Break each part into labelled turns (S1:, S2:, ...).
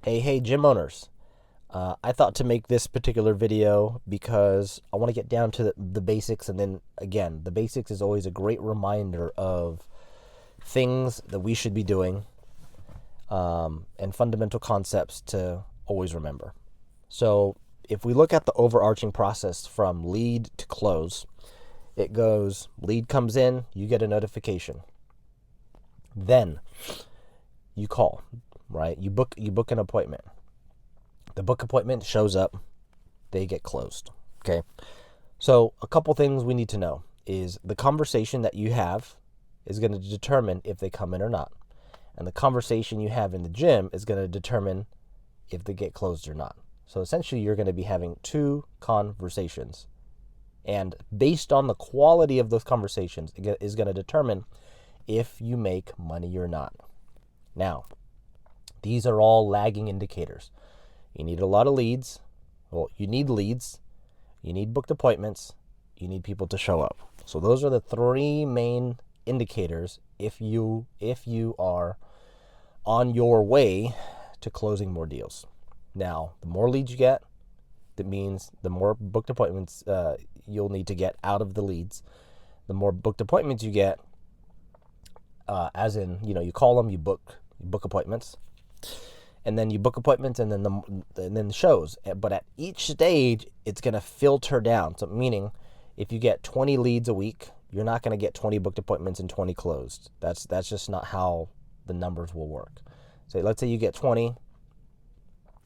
S1: Hey, gym owners. I thought to make this particular video because I want to get down to the basics. And then again, the basics is always a great reminder of things that we should be doing and fundamental concepts to always remember. So if we look at the overarching process from lead to close, it goes lead comes in, you get a notification. Then you call, right? You book an appointment. The book appointment shows up, they get closed. Okay. So a couple things we need to know is the conversation that you have is going to determine if they come in or not. And the conversation you have in the gym is going to determine if they get closed or not. So essentially you're going to be having two conversations. And based on the quality of those conversations is going to determine if you make money or not. Now, these are all lagging indicators. You need a lot of leads. Well, you need leads. You need booked appointments. You need people to show up. So those are the three main indicators if you are on your way to closing more deals. Now, the more leads you get, that means the more booked appointments you'll need to get out of the leads. The more booked appointments you get, as in, you call them, you book appointments, and then you book appointments, and then the shows. But at each stage, it's going to filter down. So meaning, if you get 20 leads a week, you're not going to get 20 booked appointments and 20 closed. That's just not how the numbers will work. So let's say you get 20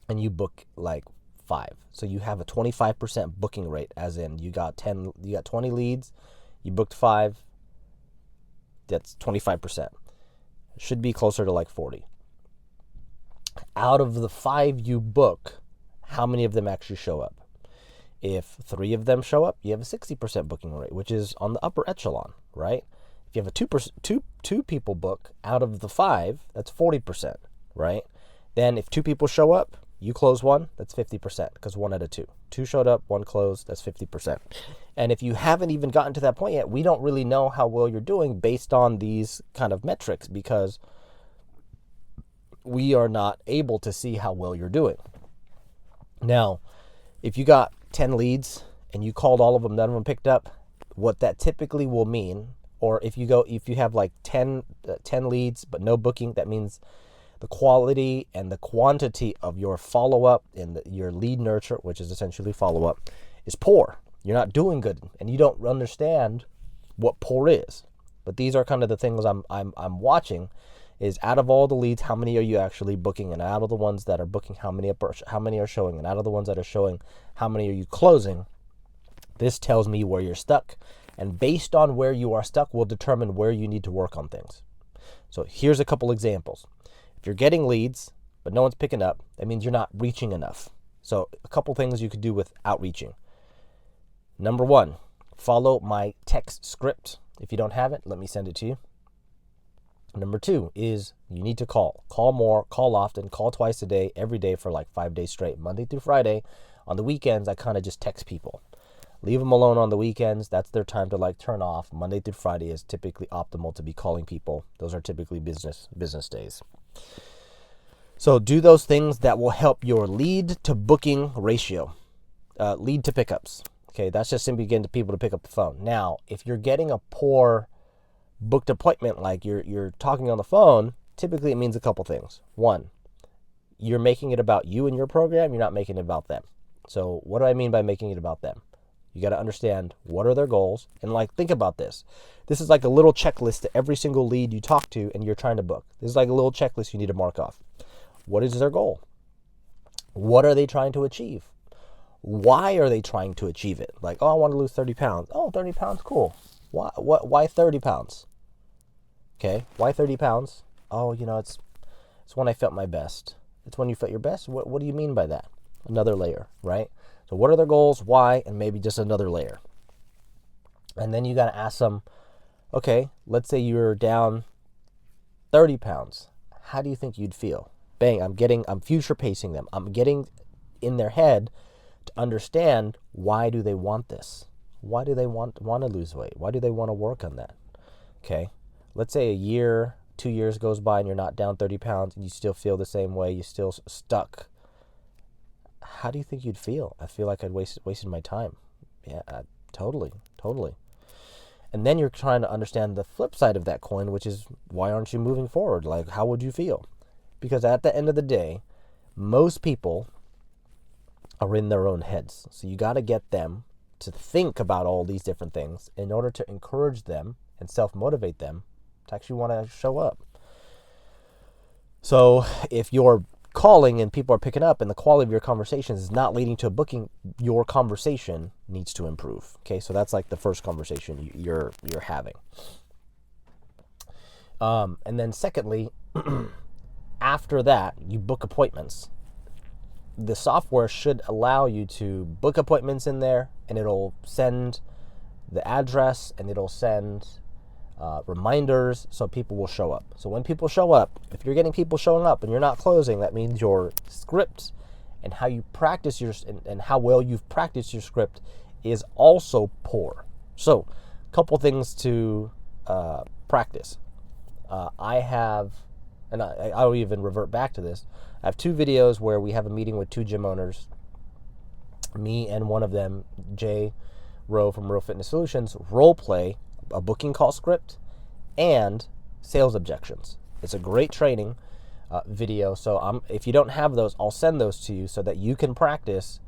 S1: and you book like 5. So you have a 25% booking rate, as in you got 20 leads, you booked 5, that's 25%. It should be closer to like 40. Out of the 5 you book, how many of them actually show up? If 3 of them show up, you have a 60% booking rate, which is on the upper echelon, right? If you have a two people book out of the 5, that's 40%, right? Then if 2 people show up, you close 1, that's 50%, because 1 out of 2. 2 showed up, 1 closed, that's 50%. And if you haven't even gotten to that point yet, we don't really know how well you're doing based on these kind of metrics, because we are not able to see how well you're doing. Now, if you got 10 leads and you called all of them, none of them picked up, what that typically will mean, or if you have like 10 leads but no booking, that means the quality and the quantity of your follow-up and your lead nurture, which is essentially follow-up, is poor. You're not doing good, and you don't understand what poor is. But these are kind of the things I'm watching. Is out of all the leads, how many are you actually booking? And out of the ones that are booking, how many are showing? And out of the ones that are showing, how many are you closing? This tells me where you're stuck. And based on where you are stuck will determine where you need to work on things. So here's a couple examples. If you're getting leads, but no one's picking up, that means you're not reaching enough. So a couple things you could do with outreaching. Number 1, follow my text script. If you don't have it, let me send it to you. Number 2 is you need to call. Call more, call often, call twice a day, every day for like 5 days straight, Monday through Friday. On the weekends, I kind of just text people. Leave them alone on the weekends. That's their time to like turn off. Monday through Friday is typically optimal to be calling people. Those are typically business days. So do those things that will help your lead to booking ratio, lead to pickups. Okay, that's just simply getting people to pick up the phone. Now, if you're getting a poor booked appointment, like you're talking on the phone, typically it means a couple things. 1, you're making it about you and your program. You're not making it about them. So what do I mean by making it about them? You got to understand what are their goals, and like think about this. This is like a little checklist to every single lead you talk to and you're trying to book. This is like a little checklist you need to mark off. What is their goal? What are they trying to achieve? Why are they trying to achieve it? Like, oh, I want to lose 30 pounds. Oh, 30 pounds, cool. Why 30 pounds? Okay, why 30 pounds? Oh, it's when I felt my best. It's when you felt your best? What do you mean by that? Another layer, right? So what are their goals, why, and maybe just another layer. And then you got to ask them, okay, let's say you're down 30 pounds. How do you think you'd feel? Bang, I'm future pacing them. I'm getting in their head to understand, why do they want this? Why do they want to lose weight? Why do they want to work on that? Okay, let's say a year 2 years goes by and you're not down 30 pounds and you still feel the same way, you're still stuck, how do you think you'd feel? I feel like I'd wasted my time. Yeah, totally. And then you're trying to understand the flip side of that coin, which is, why aren't you moving forward? Like, how would you feel? Because at the end of the day, most people are in their own heads. So you got to get them to think about all these different things in order to encourage them and self-motivate them to actually want to show up. So if you're calling and people are picking up and the quality of your conversations is not leading to a booking, your conversation needs to improve. Okay, so that's like the first conversation you're having. And then secondly, after that, you book appointments. The software should allow you to book appointments in there, and it'll send the address and it'll send reminders so people will show up. So when people show up, if you're getting people showing up and you're not closing, that means your script and how you practice and how well you've practiced your script is also poor. So a couple things to practice. I have, and I'll even revert back to this, I have 2 videos where we have a meeting with 2 gym owners, me and one of them, Jay Rowe from Real Fitness Solutions, role play a booking call script and sales objections. It's a great training video. So if you don't have those, I'll send those to you so that you can practice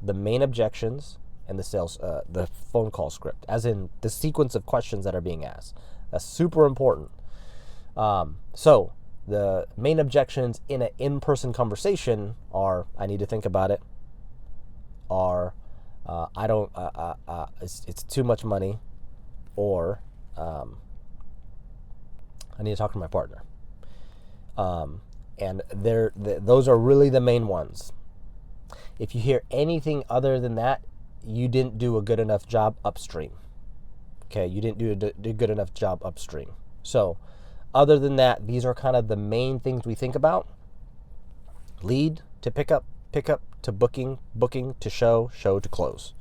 S1: the main objections and the phone call script, as in the sequence of questions that are being asked. That's super important. So the main objections in an in-person conversation are, I need to think about it, or I don't, it's too much money, or I need to talk to my partner. And those are really the main ones. If you hear anything other than that, you didn't do a good enough job upstream. Okay, you didn't do a good enough job upstream. So other than that, these are kind of the main things we think about. Lead to pickup to booking to show to close.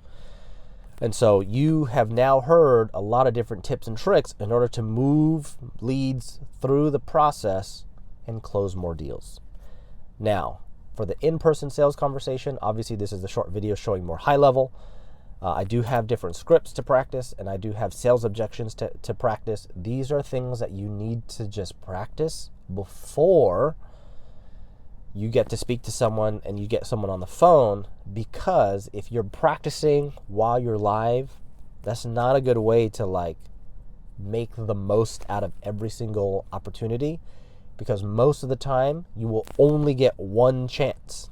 S1: And so you have now heard a lot of different tips and tricks in order to move leads through the process and close more deals. Now, for the in-person sales conversation, obviously this is a short video showing more high level. I do have different scripts to practice, and I do have sales objections to practice. These are things that you need to just practice before you get to speak to someone and you get someone on the phone, because if you're practicing while you're live, that's not a good way to like make the most out of every single opportunity, because most of the time you will only get one chance.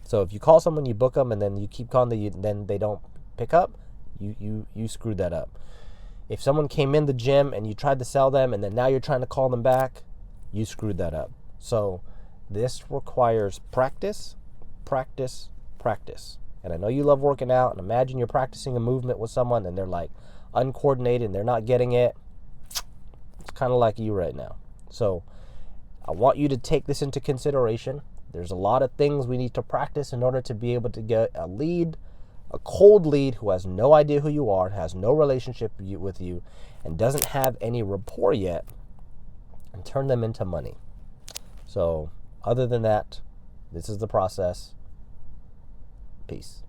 S1: So if you call someone, you book them, and then you keep calling, then they don't pick up, you screwed that up. If someone came in the gym and you tried to sell them, and then now you're trying to call them back, you screwed that up. So this requires practice. And I know you love working out, and imagine you're practicing a movement with someone and they're like uncoordinated and they're not getting it. It's kind of like you right now. So I want you to take this into consideration. There's a lot of things we need to practice in order to be able to get a lead, a cold lead who has no idea who you are, has no relationship with you, and doesn't have any rapport yet, and turn them into money. So other than that, this is the process. Peace.